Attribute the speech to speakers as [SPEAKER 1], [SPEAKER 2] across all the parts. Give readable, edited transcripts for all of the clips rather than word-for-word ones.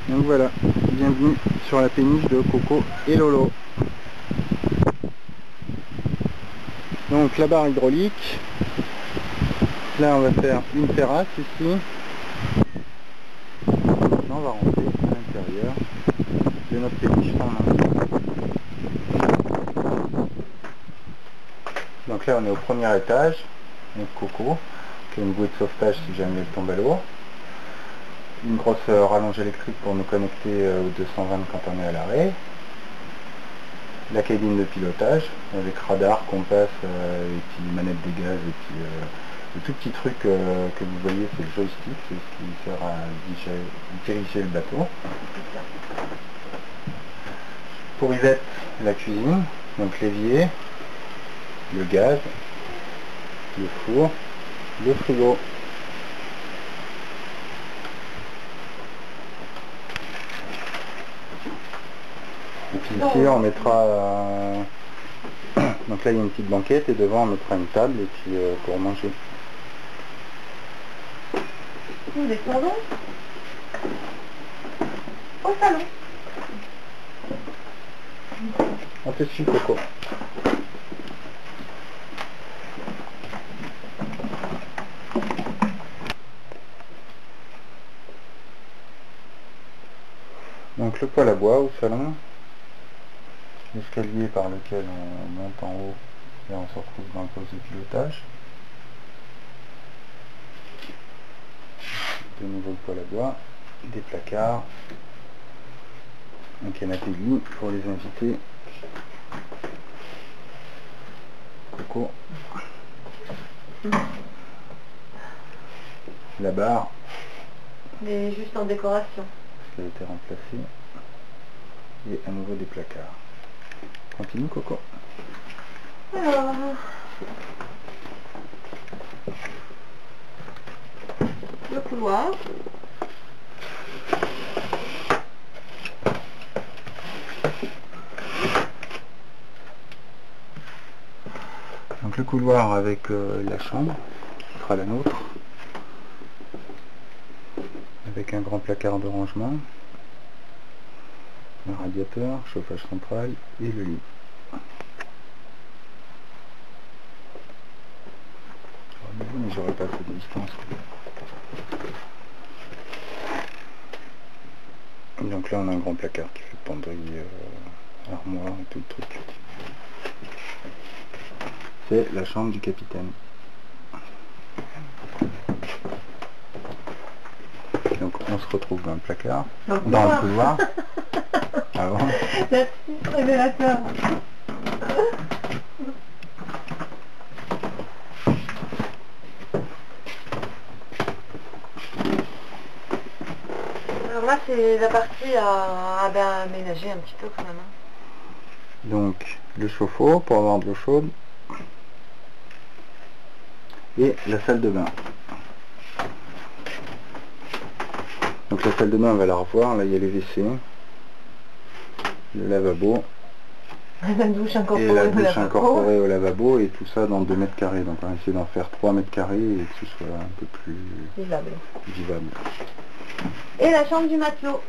[SPEAKER 1] Donc voilà, bienvenue sur la péniche de Coco et Lolo. Donc la barre hydraulique, là on va faire une terrasse ici. Maintenant on va rentrer à l'intérieur de notre péniche sans main. Donc là on est au premier étage, avec Coco, qui a une bouée de sauvetage si jamais elle tombe à l'eau. Une grosse rallonge électrique pour nous connecter au 220 quand on est à l'arrêt. La cabine de pilotage avec radar, compas et puis manette des gaz et puis le tout petit truc que vous voyez, c'est le joystick, c'est ce qui sert à diriger le bateau. Pour Yvette, la cuisine, donc l'évier, le gaz, le four, le frigo. Et puis ici on mettra, donc là il y a une petite banquette et devant on mettra une table et puis pour manger.
[SPEAKER 2] Vous descendons au salon.
[SPEAKER 1] On te suit Coco. Donc le poêle à bois au salon. L'escalier par lequel on monte en haut et on se retrouve dans le poste de pilotage. De nouveau le poêle à bois, des placards, un canapé lit pour les invités. Coco. La barre.
[SPEAKER 2] Mais juste en décoration.
[SPEAKER 1] Parce qu'elle a été remplacée. Et à nouveau des placards. Continue Coco.
[SPEAKER 2] Alors, le couloir.
[SPEAKER 1] Donc le couloir avec la chambre, qui sera la nôtre, avec un grand placard de rangement, un radiateur, chauffage central et le lit. Mais j'aurais pas assez de distance. Donc là on a un grand placard qui fait penderie, armoire et tout le truc. C'est la chambre du capitaine. Donc on se retrouve dans le placard, dans le couloir. Ah bon?
[SPEAKER 2] C'est révélateur. Alors là c'est la partie à aménager un petit peu quand même.
[SPEAKER 1] Donc le chauffe-eau pour avoir de l'eau chaude. Et la salle de bain. Donc la salle de bain on va la revoir, là il y a les WC, le lavabo,
[SPEAKER 2] La douche incorporée,
[SPEAKER 1] et la douche incorporée au lavabo, et tout ça dans 2 mètres carrés. Donc on va essayer d'en faire 3 mètres carrés et que ce soit un peu plus vivable.
[SPEAKER 2] Et la chambre du matelot.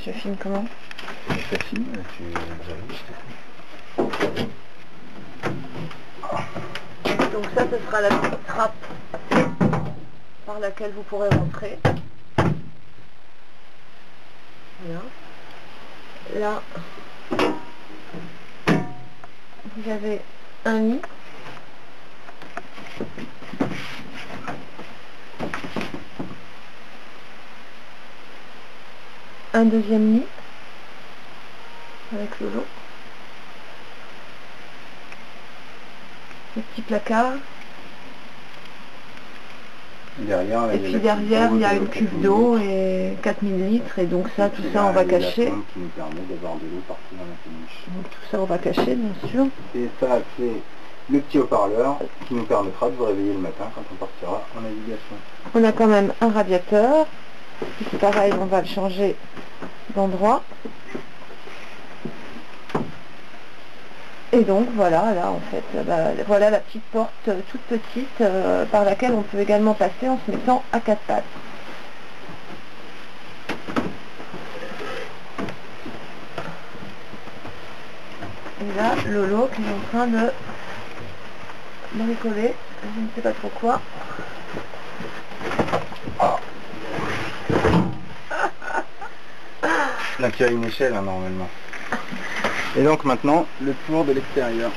[SPEAKER 2] Je filme comment?
[SPEAKER 1] C'est facile, tu
[SPEAKER 2] Donc ça, ce sera la petite trappe par laquelle vous pourrez rentrer. Voilà. Là, vous avez un lit. Un deuxième lit avec Lolo. Le petit placard.
[SPEAKER 1] derrière, là,
[SPEAKER 2] et puis derrière il y a une cuve d'eau et 4000 litres, et donc ça, tout ça on va cacher.
[SPEAKER 1] Qui nous permet d'avoir de l'eau partout dans la péniche.
[SPEAKER 2] Donc tout ça on va cacher bien sûr.
[SPEAKER 1] Et ça c'est le petit haut-parleur qui nous permettra de vous réveiller le matin quand on partira en navigation.
[SPEAKER 2] On a quand même un radiateur. C'est pareil, on va le changer d'endroit. Et donc voilà, là en fait, voilà la petite porte toute petite par laquelle on peut également passer en se mettant à quatre pattes. Et là, Lolo qui est en train de bricoler, je ne sais pas trop quoi.
[SPEAKER 1] Donc il y a une échelle hein, normalement. Et donc maintenant, le tour de l'extérieur.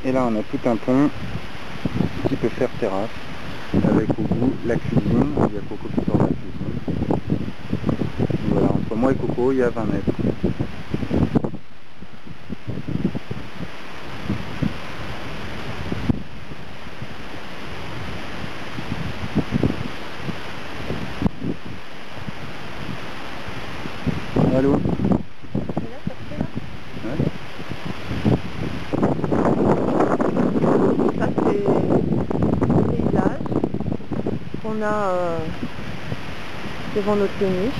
[SPEAKER 1] Et là on a tout un pont qui peut faire terrasse, avec au bout la cuisine, il y a Coco qui sort de la cuisine. Et voilà, entre moi et Coco il y a 20 mètres. Allô? Ouais.
[SPEAKER 2] Ça c'est le paysage qu'on a devant notre péniche.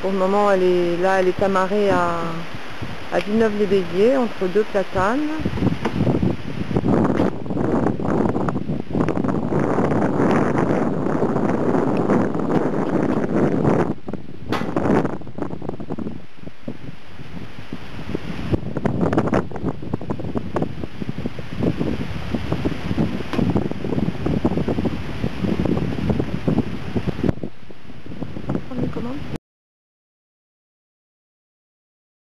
[SPEAKER 2] Pour le moment elle est amarrée à Villeneuve-les-Béziers entre deux platanes.